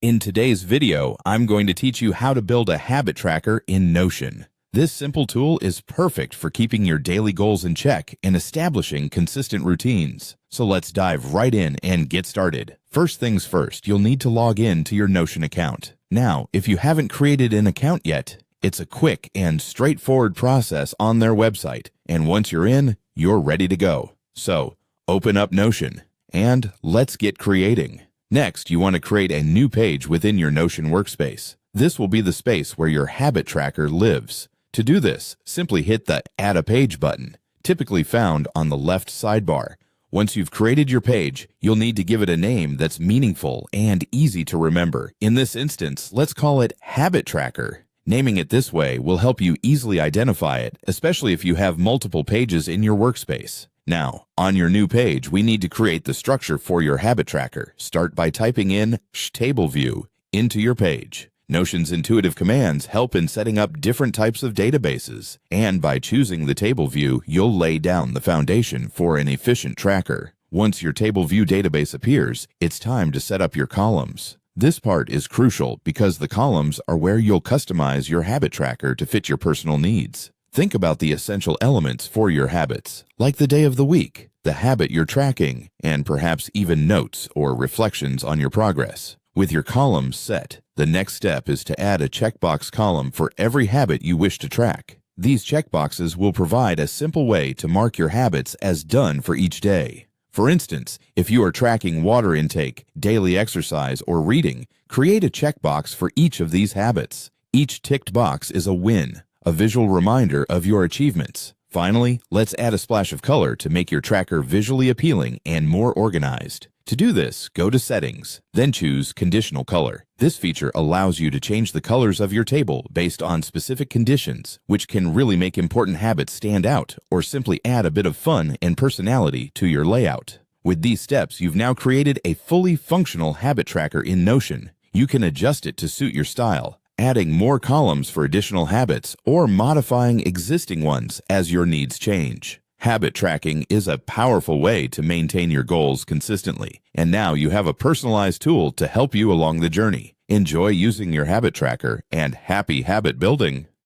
In today's video, I'm going to teach you how to build a habit tracker in Notion. This simple tool is perfect for keeping your daily goals in check and establishing consistent routines. So let's dive right in and get started. First things first, you'll need to log in to your Notion account. Now, if you haven't created an account yet, it's a quick and straightforward process on their website, and once you're in, you're ready to go. So, open up Notion, and let's get creating. Next, you want to create a new page within your Notion workspace. This will be the space where your habit tracker lives. To do this, simply hit the Add a Page button, typically found on the left sidebar. Once you've created your page, you'll need to give it a name that's meaningful and easy to remember. In this instance, let's call it Habit Tracker. Naming it this way will help you easily identify it, especially if you have multiple pages in your workspace. Now, on your new page, we need to create the structure for your habit tracker. Start by typing in Table View into your page. Notion's intuitive commands help in setting up different types of databases, and by choosing the table view, you'll lay down the foundation for an efficient tracker. Once your table view database appears, it's time to set up your columns. This part is crucial because the columns are where you'll customize your habit tracker to fit your personal needs. Think about the essential elements for your habits, like the day of the week, the habit you're tracking, and perhaps even notes or reflections on your progress. With your columns set, the next step is to add a checkbox column for every habit you wish to track. These checkboxes will provide a simple way to mark your habits as done for each day. For instance, if you are tracking water intake, daily exercise, or reading, create a checkbox for each of these habits. Each ticked box is a win, a visual reminder of your achievements. Finally, let's add a splash of color to make your tracker visually appealing and more organized. To do this, go to Settings, then choose Conditional Color. This feature allows you to change the colors of your table based on specific conditions, which can really make important habits stand out or simply add a bit of fun and personality to your layout. With these steps, you've now created a fully functional habit tracker in Notion. You can adjust it to suit your style, adding more columns for additional habits or modifying existing ones as your needs change. Habit tracking is a powerful way to maintain your goals consistently, and now you have a personalized tool to help you along the journey. Enjoy using your habit tracker, and happy habit building!